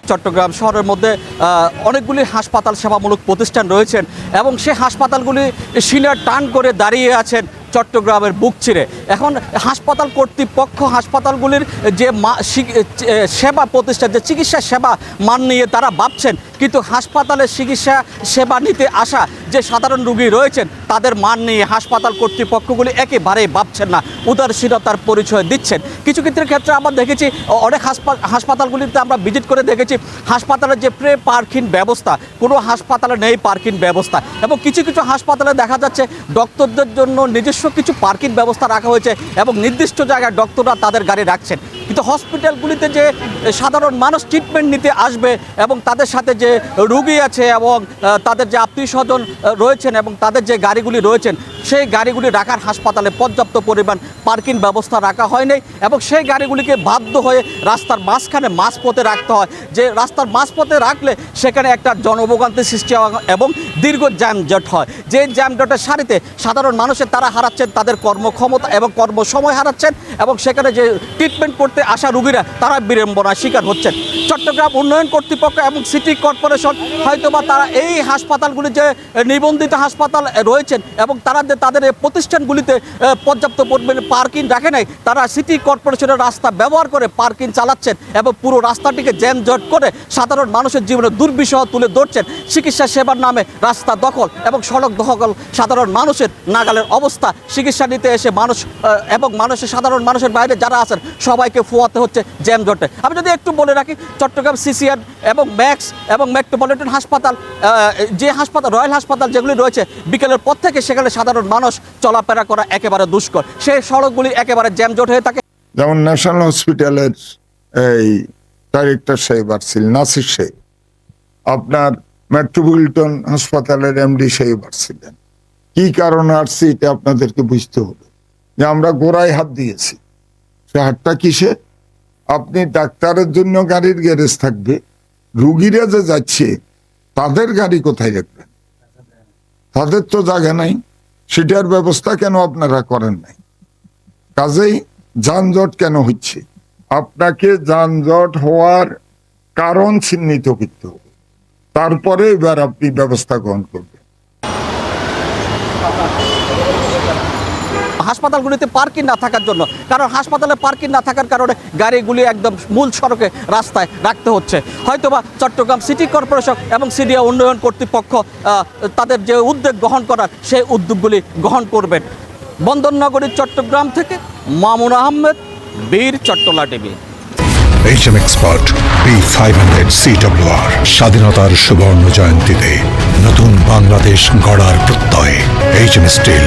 চট্টগ্রাম শহরের মধ্যে অনেকগুলি হাসপাতাল সেবামূলক প্রতিষ্ঠান রয়েছেন এবং সেই হাসপাতালগুলি শিলার টান করে দাঁড়িয়ে আছেন চট্টগ্রামের বুক চিরে। এখন হাসপাতাল কর্তৃপক্ষ হাসপাতালগুলির যে সেবা প্রতিষ্ঠান, যে চিকিৎসা সেবা মান নিয়ে তারা ভাবছেন, কিন্তু হাসপাতালের চিকিৎসা সেবা নিতে আসা যে সাধারণ রোগী রয়েছেন তাদের মান নিয়ে হাসপাতাল কর্তৃপক্ষগুলি একেবারেই ভাবছেন না, উদাসীনতার পরিচয় দিচ্ছেন। কিছু ক্ষেত্রে আমরা দেখেছি অনেক হাসপাতালগুলিতে আমরা ভিজিট করে দেখেছি হাসপাতালের যে প্রে পার্কিং ব্যবস্থা, কোনো হাসপাতালে নেই পার্কিং ব্যবস্থা, এবং কিছু হাসপাতালে দেখা যাচ্ছে ডক্টরদের জন্য নিজস্ব কিছু পার্কিং ব্যবস্থা রাখা হয়েছে এবং নির্দিষ্ট জায়গায় ডক্টররা তাদের গাড়ি রাখছেন। কিন্তু হসপিটালগুলিতে যে সাধারণ মানুষ ট্রিটমেন্ট নিতে আসবে এবং তাদের সাথে যে রোগী আছে এবং তাদের যে আত্মীয় স্বজন রয়েছেন এবং তাদের যে গাড়িগুলি রয়েছেন, সেই গাড়িগুলি রাখার হাসপাতালে পর্যাপ্ত পরিমাণ পার্কিং ব্যবস্থা রাখা হয়নি এবং সেই গাড়িগুলিকে বাধ্য হয়ে রাস্তার মাঝখানে মাঝপথে রাখতে হয়। যে রাস্তার মাঝপথে রাখলে সেখানে একটা জনভোগান্তি সৃষ্টি হয় এবং দীর্ঘ জ্যামজট হয়। যে জ্যামজটের সারিতে সাধারণ মানুষের তারা হারাচ্ছেন তাদের কর্মক্ষমতা এবং কর্মসময় হারাচ্ছেন এবং সেখানে যে ট্রিটমেন্ট করতে আসা রোগীরা তারা বিড়ম্বনার শিকার হচ্ছেন। চট্টগ্রাম উন্নয়ন কর্তৃপক্ষ এবং সিটি কর্পোরেশন হয়তোবা তারা এই হাসপাতালগুলি যে নিবন্ধিত হাসপাতাল রয়েছেন এবং তাদের এই প্রতিষ্ঠানগুলিতে পর্যাপ্ত পরিমাণে পার্কিং রাখে নাই, তারা সিটি কর্পোরেশনের রাস্তা ব্যবহার করে পার্কিং চালাচ্ছেন এবং পুরো রাস্তাটিকে জ্যামজট করে সাধারণ মানুষের জীবনে দুর্বিষহ তুলে ধরছেন। চিকিৎসা সেবার নামে রাস্তা দখল এবং সড়ক দখল, সাধারণ মানুষের নাগালের অবস্থা। চিকিৎসা নিতে এসে মানুষ এবং সাধারণ মানুষের বাইরে যারা আছেন সবাইকে ফোয়াতে হচ্ছে জ্যামজটে। আমি যদি একটু বলে রাখি, চট্টগ্রাম সিসিআর এবং ম্যাক্স এবং মেট্রোপলিটন হাসপাতাল, যে হাসপাতাল রয়্যাল হাসপাতাল যেগুলি রয়েছে, বিকেলের পর থেকে সেখানে সাধারণ মানুষ চলাফেরা করা একেবারে দুষ্কর। সেই সড়কগুলি একেবারে জ্যামজট হয়ে থাকে। যেমন ন্যাশনাল হসপিটালের এই ডাইরেক্টর সাহেব আসছিল, নাসির সাহেব, আপনার মেট্রোপলিটন হাসপাতালের এমডি সাহেব আসছিলেন। কি কারণে আসছে এটা আপনাদেরকে বুঝতে হবে যে আমরা গোড়ায় হাত দিয়েছি। সে হাতটা কিসে? আপনি ডাক্তারের জন্য গাড়ির গ্যারেজ থাকবে, রুগীরা যে যাচ্ছে তাদের গাড়ি কোথায় রাখবেন? তাদের তো জায়গা নাই, সেটার ব্যবস্থা কেন আপনারা করেন নাই? কাজেই যানজট কেন হচ্ছে? আপনাকে যানজট হওয়ার কারণ চিহ্নিত করতে হবে, তারপরে এবার আপনি ব্যবস্থা গ্রহণ করবেন। হাসপাতালগুলিতে পার্কিং না থাকার জন্য, কারণ হাসপাতালে পার্কিং না থাকার কারণে গাড়িগুলি একদম মূল সড়কে রাস্তায় রাখতে হচ্ছে। হয়তোবা চট্টগ্রাম সিটি কর্পোরেশন এবং সিডিএ উন্নয়ন কর্তৃপক্ষ তাদের যে উদ্যোগ গ্রহণ করার সেই উদ্যোগগুলি গ্রহণ করবেন। বন্দরনগরী চট্টগ্রাম থেকে মামুন আহমেদ, বীর Chattala TV. HM Expert B500 CWR স্বাধীনতার সুবর্ণ জয়ন্তীতে নতুন বাংলাদেশ গড়ার প্রত্যয়। HM Steel